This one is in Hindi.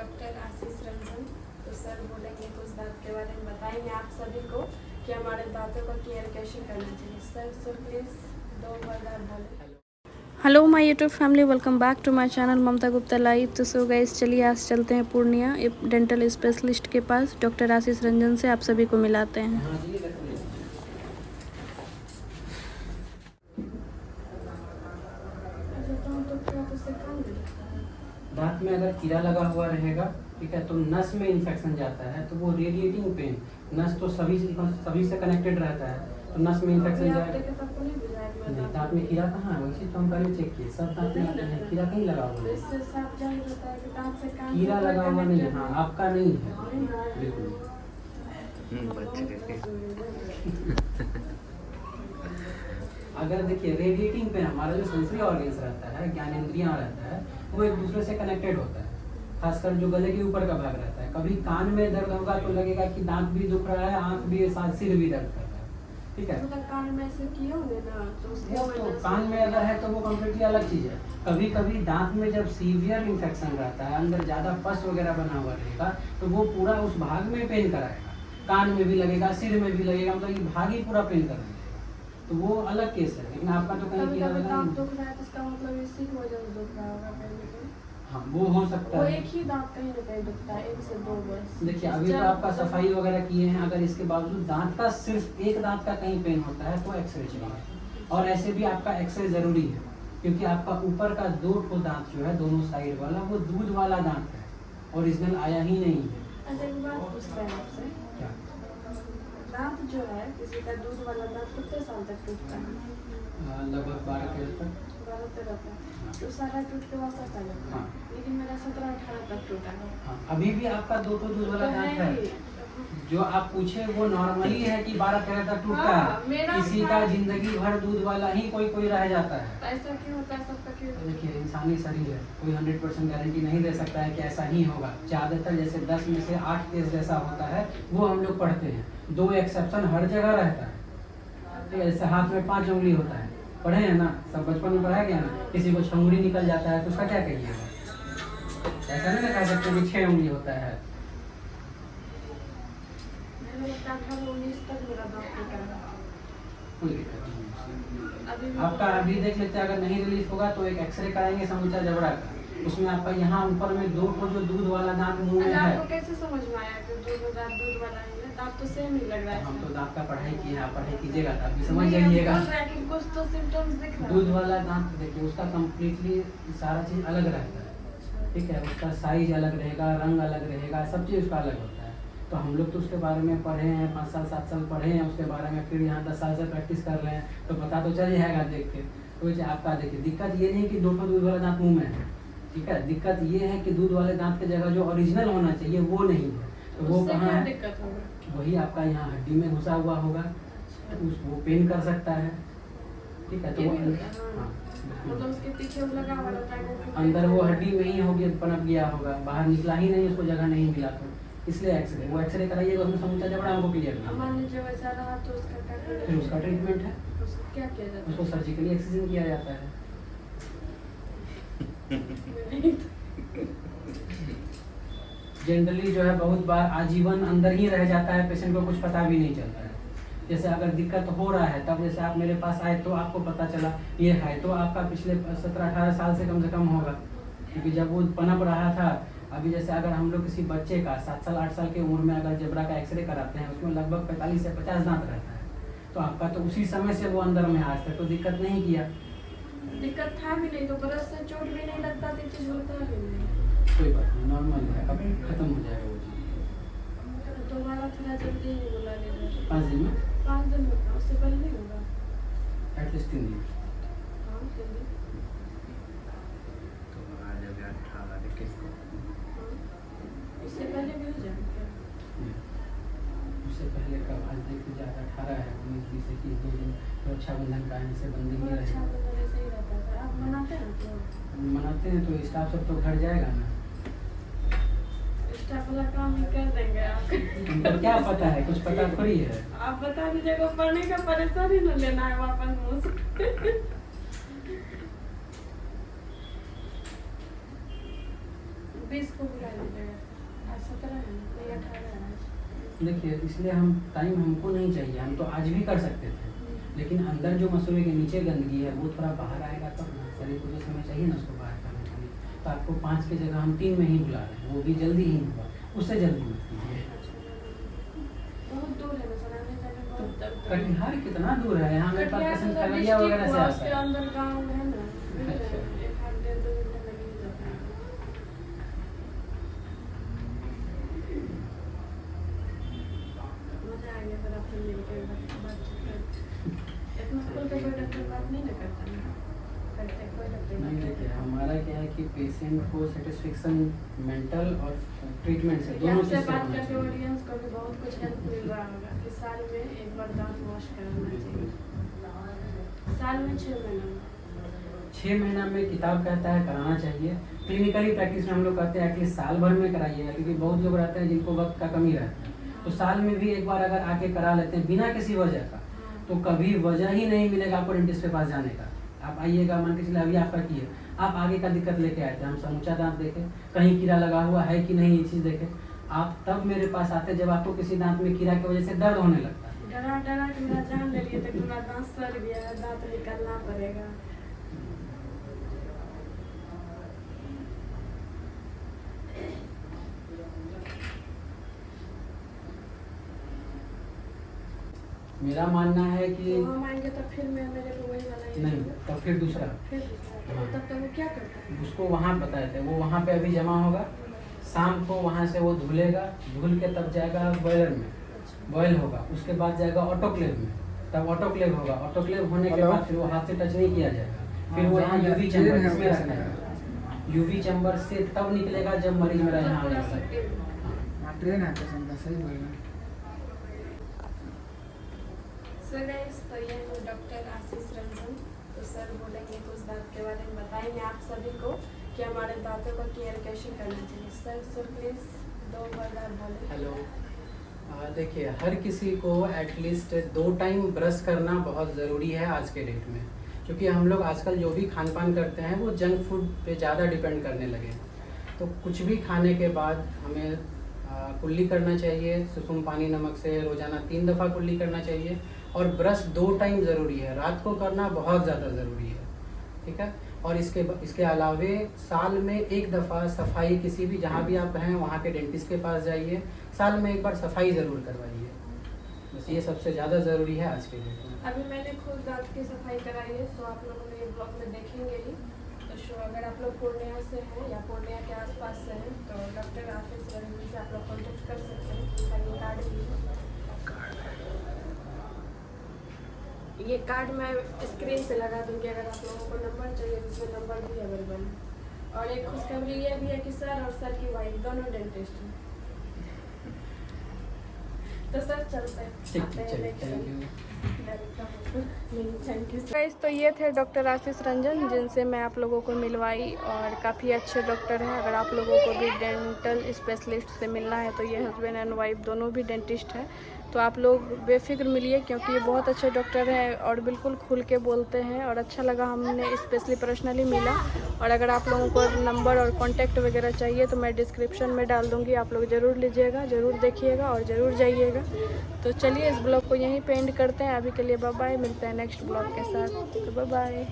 डॉक्टर आशीष रंजन। तो सर बोलेंगे कुछ दांत के बारे में बताएंगे आप सभी को कि हमारे दांतों का केयर कैसे करना चाहिए। सर प्लीज़ 2 बार बोलें। Hello my YouTube family, welcome back to my channel Mamta Gupta live. तो सो गाइस, चलिए आज चलते हैं पूर्णिया एक डेंटल स्पेशलिस्ट के पास, डॉक्टर आशीष रंजन से आप सभी को मिलाते हैं। दांत में अगर कीड़ा लगा हुआ रहेगा, ठीक है, तो नस में इन्फेक्शन जाता है, तो वो रेडिएटिंग पेन, नस तो सभी से कनेक्टेड रहता है, तो नस में इन्फेक्शन जाएगा। दांत में कीड़ा कहाँ है? वैसे तो हम पहले चेक किए, सब दांत में आता है, कीड़ा कहीं लगा हुआ है, कीड़ा लगा हुआ नहीं है। हाँ, आपका नहीं है, बिल्कुल। अगर देखिए रेडिएटिंग पे हमारा जो सेंसरी ऑर्गन्स रहता है, ज्ञानेंद्रियां रहता है, वो एक दूसरे से कनेक्टेड होता है, खासकर जो गले के ऊपर का भाग रहता है। कभी कान में दर्द होगा तो लगेगा कि दांत भी दुख रहा है, आंख भी, साथ सिर भी दर्द कर रहा है, ठीक है। तो कान में ऐसे किए होंगे ना, तो कान में अगर है तो वो कम्प्लीटली अलग चीज़ है। कभी कभी दांत में जब सीवियर इन्फेक्शन रहता है, अंदर ज़्यादा पस वगैरह बना हुआ रहेगा, तो वो पूरा उस भाग में पेन कराएगा, कान में भी लगेगा, सिर में भी लगेगा, मतलब ये भाग ही पूरा पेन करेगा, तो वो अलग केस है। लेकिन आपका तो कहीं कीड़ा लगा नहीं। दुख रहा है तो इसका मतलब इसी की वजह से दुख रहा होगा कहीं ना कहीं। हाँ, वो हो सकता है। एक ही दांत कहीं ना कहीं दुखता है, 1 से 2 बस। देखिए अभी तो आपका सफाई वगैरह किए हैं, अगर इसके बावजूद दांत का सिर्फ एक दांत का कहीं पेन होता है तो एक्सरे चाहिए। और ऐसे भी आपका एक्सरे जरूरी है, क्योंकि आपका ऊपर का 2 ठो दांत जो है, दोनों साइड वाला, वो दूध वाला दांत है, ओरिजिनल आया ही नहीं है। अच्छा, एक बात पूछते हैं आपसे, क्या दांत जो है किसी का दूध वाला दांत कितने साल तक टूटता है? लगभग 12 तक। 12-13 तक तो सारा टूट के वापस आ जाता है। हाँ। लेकिन मेरा 17-18 तक टूटा है। हाँ, अभी भी आपका 2 ठो दूध वाला तो दांत है है। जो आप पूछे वो नॉर्मली है कि 12-13 तक टूटता हाँ, है, किसी का जिंदगी भर दूध वाला ही कोई रह जाता है। तो ऐसा क्यों होता है? सबका क्यों? देखिए इंसानी शरीर है, कोई 100% गारंटी नहीं दे सकता है कि ऐसा ही होगा। ज़्यादातर जैसे 10 में से 8 केस जैसा होता है वो हम लोग पढ़ते हैं, 2 एक्सेप्शन हर जगह रहता है। जैसे हाथ में 5 उंगली होता है, पढ़े हैं ना, सब बचपन में पढ़ा गया ना। किसी को 6 उंगली निकल जाता है तो उसका क्या कहिएगा? ऐसा नहीं कह सकते कि 6 उंगली होता है। 18-19 तक मेरा दांत टूटा है। कोई दिक्कत नहीं। आपका अभी देख लेते हैं, अगर नहीं रिलीफ होगा तो एक एक्सरे कराएंगे समूचा जबड़ा का, उसमें आपका यहाँ ऊपर में 2 ठो जो दूध वाला दांत मुंह में है। आपको कैसे समझ में आया कि दूध वाला है? दांत तो सेम ही लग रहा है। हम तो दांत का पढ़ाई किए हैं, आप पढ़ाई कीजिएगा तो आप भी समझ जाइएगा। कुछ तो सिम्टम्स दिख रहा है। दूध वाला दांत देखिए, उसका कम्प्लीटली सारा चीज़ अलग रहता है, ठीक है। उसका साइज अलग रहेगा, रंग अलग रहेगा, सब चीज़ उसका अलग होता है। तो हम लोग तो उसके बारे में पढ़े हैं, 5 साल 7 साल पढ़े हैं उसके बारे में, फिर यहाँ 10 साल से प्रैक्टिस कर रहे हैं, तो पता तो चल जाएगा देख के। तो वैसे आपका देखिए, दिक्कत ये नहीं कि 2 ठो दूध वाला दांत मुँह में है, ठीक है। दिक्कत ये है कि दूध वाले दांत की जगह जो ओरिजिनल होना चाहिए वो नहीं है। तो वो कहाँ है? दिक्कत होगा वही आपका यहाँ हड्डी में घुसा हुआ होगा, वो पेन कर सकता है, ठीक है। तो वो हाँ, मतलब उसके पीछे वो लगा हुआ रहता है, अंदर वो हड्डी में ही होगी, पनप गया होगा, बाहर निकला ही नहीं, उसको जगह नहीं मिला, तो इसलिए एक्सरे, वो एक्सरे कराइएगा, उसमें समूचा जबड़ा हमको क्लियर करना। मान लीजिए वैसा रहा तो उसका क्या करें? फिर उसका ट्रीटमेंट है, उसको क्या किया जाता है? उसको सर्जिकली एक्ससिजन किया जाता है। जनरली जो है बहुत बार आजीवन अंदर ही रह जाता है, पेशेंट को कुछ पता भी नहीं चलता है। जैसे अगर दिक्कत हो रहा है तब जैसे आप मेरे पास आए तो आपको पता चला ये है, तो आपका पिछले 17-18 साल से कम होगा, क्योंकि जब वो पनप रहा था। अभी जैसे अगर हम लोग किसी बच्चे का 7 साल 8 साल की उम्र में अगर जबड़ा का एक्सरे कराते हैं, उसमें लगभग 45 से 50 दांत रहता है, तो आपका तो उसी समय से वो अंदर में, आज तक तो दिक्कत नहीं किया। दिक्कत था भी नहीं तो बरस से चोट भी नहीं लगता, तो चीज होता भी नहीं। कोई बात नहीं, नॉर्मल है, अब खत्म हो जाएगा वो चीज़। दोबारा थोड़ा जल्दी ही बुला लेना। 5 दिन में, 5 दिन में, उससे पहले नहीं होगा। एटलीस्ट 3 दिन। हाँ, जल्दी। तो आज अभी 18 21 को, इससे पहले भी हो जाएगा क्या? उससे पहले कब? आज देख लीजिए, 18 है, 19 20 21 2 दिन तो रक्षाबंधन का इनसे बंदी नहीं अच्छा, रहेगा। तो मेरे सही रहता था। आप मनाते हैं तो? मनाते हैं तो स्टाफ सब तो घर जाएगा ना। स्टाफ वाला काम ही कर देंगे आप। उनको क्या पता है? कुछ पता थोड़ी है। आप बता दीजिएगा, पढ़ने का परेशानी न लेना है वापस मुझसे। 20 को बुला लीजिएगा। आज 17 है ना, नहीं 18 है आज। देखिए इसलिए हम टाइम हमको नहीं चाहिए, हम तो आज भी कर सकते थे, लेकिन अंदर जो मसूड़े के नीचे गंदगी है वो थोड़ा बाहर आएगा तब ना, शरीर को जो समय चाहिए ना उसको बाहर करने के लिए। तो आपको 5 की जगह हम 3 में ही बुला रहे हैं, वो भी जल्दी ही होगा, उससे जल्दी मत कीजिए। बहुत दूर है ना सर, आने जाने में बहुत दर्द है। कटिहार कितना दूर है? यहाँ मेरे पास कटिहार पेशेंट तो खगड़िया वगैरह से डिस्ट्रिक्ट हुआ, आता उसके है। अंदर गाँव है ना, अच्छा। 1-1.5-2 घंटा लग ही जाता है। मजा आ गया सर आपसे मिलके, बातचीत करके। इतना खुल के कोई डॉक्टर बात नहीं ना करता ना, करते कोई डॉक्टर नहीं देखिए हमारा क्या है कि पेशेंट को सेटिस्फेक्शन मेंटल और ट्रीटमेंट से दोनों आपसे चीज़ से बात होना करके चाहिए। ऑडियंस को भी बहुत कुछ हेल्प मिल रहा होगा कि साल में एक बार दांत वॉश कराना चाहिए, साल में 6 महीना में। 6 महीना में किताब कहता है कराना चाहिए, क्लिनिकली प्रैक्टिस में हम लोग कहते हैं एटलीस्ट साल भर में कराइएगा, क्योंकि बहुत लोग रहते हैं जिनको वक्त का कमी रहता है। तो साल में भी एक बार अगर आके करा लेते हैं बिना किसी वजह का, तो कभी वजह ही नहीं मिलेगा आपको डेंटिस्ट के पास जाने का। आप आइएगा, मान के चलिए अभी आपका की है, आप आगे का दिक्कत लेके आए थे, हम समूचा दांत देखे, कहीं कीड़ा लगा हुआ है कि नहीं ये चीज़ देखे, आप तब मेरे पास आते जब आपको किसी दांत में कीड़ा की वजह से दर्द होने लगता है। डरा डरा के मेरा जान ले लिए थे, पूरा दांत सड़ गया है, दांत निकालना पड़ेगा। मेरा मानना है कि तो हम आएंगे तो फिर मैं मेरे को वही वाला ये नहीं, तब फिर दूसरा फिर दूसरा। तब तक वो क्या करता है? उसको वहाँ बताए थे, वो वहाँ पे अभी जमा होगा, शाम को वहाँ से वो धुलेगा, धुल के तब जाएगा बॉयलर में, बॉयल होगा, उसके बाद जाएगा ऑटोक्लेव में, तब ऑटोक्लेव होगा, ऑटोक्लेव होने के बाद फिर वो हाथ से टच नहीं किया जाएगा, फिर वो यहाँ यूवी चैम्बर इसमें रखना है, यूवी चैम्बर से तब निकलेगा जब मरीज मेरा यहाँ पूरा आएगा। सेटिंग। ट्रेन है कसम का, सही बोल रहे हैं। सर गाइस, तो ये है डॉक्टर आशीष रंजन। तो सर बोलेंगे कुछ दांत के बारे में, बताएंगे आप सभी को कि हमारे दांतों का केयर कैसे करना चाहिए। सर प्लीज 2 वर्ड आप बोलें। हेलो, देखिए हर किसी को एटलीस्ट 2 टाइम ब्रश करना बहुत ज़रूरी है आज के डेट में, क्योंकि हम लोग आजकल जो भी खान पान करते हैं वो जंक फूड पे ज़्यादा डिपेंड करने लगे हैं। तो कुछ भी खाने के बाद हमें कुल्ली करना चाहिए, सुसुम पानी नमक से रोज़ाना 3 दफ़ा कुल्ली करना चाहिए, और ब्रश 2 टाइम ज़रूरी है, रात को करना बहुत ज़्यादा ज़रूरी है, ठीक है। और इसके अलावे साल में 1 दफ़ा सफाई, किसी भी जहाँ भी आप हैं वहाँ के डेंटिस्ट के पास जाइए, साल में 1 बार सफाई ज़रूर करवाइए, बस ये सबसे ज़्यादा ज़रूरी है आज के डेट में। अभी मैंने खुद दांत की सफाई कराई है, तो आप लोगों ने ये ब्लॉग में देखेंगे ही। तो शो अगर आप लोग पूर्णिया से हैं या पूर्णिया के आसपास से हैं तो डॉक्टर आशीष रंजन से आप लोग कॉन्टेक्ट कर सकते हैं। उनका ये कार्ड भी है, ये कार्ड मैं स्क्रीन पे लगा दूंगी, अगर आप लोगों को नंबर चाहिए तो उसमें नंबर भी अवेलेबल है। और एक खुशखबरी ये भी है कि सर और सर की वाइफ दोनों डेंटिस्ट हैं। तो सर चलते हैं, आते हैं लेकर। Thank you. Thank you. Guys, तो ये थे डॉक्टर आशीष रंजन जिनसे मैं आप लोगों को मिलवाई, और काफ़ी अच्छे डॉक्टर हैं। अगर आप लोगों को भी डेंटल स्पेशलिस्ट से मिलना है तो ये हस्बैंड एंड वाइफ दोनों भी डेंटिस्ट हैं, तो आप लोग बेफिक्र मिलिए, क्योंकि ये बहुत अच्छे डॉक्टर हैं और बिल्कुल खुल के बोलते हैं, और अच्छा लगा हमने स्पेशली पर्सनली मिला। और अगर आप लोगों को नंबर और कॉन्टैक्ट वगैरह चाहिए तो मैं डिस्क्रिप्शन में डाल दूँगी, आप लोग ज़रूर लीजिएगा, ज़रूर देखिएगा और ज़रूर जाइएगा। तो चलिए इस ब्लॉग को यहीं पे एंड करते हैं, अभी के लिए बाय बाय, मिलते हैं नेक्स्ट ब्लॉग के साथ, तो बाय बाय।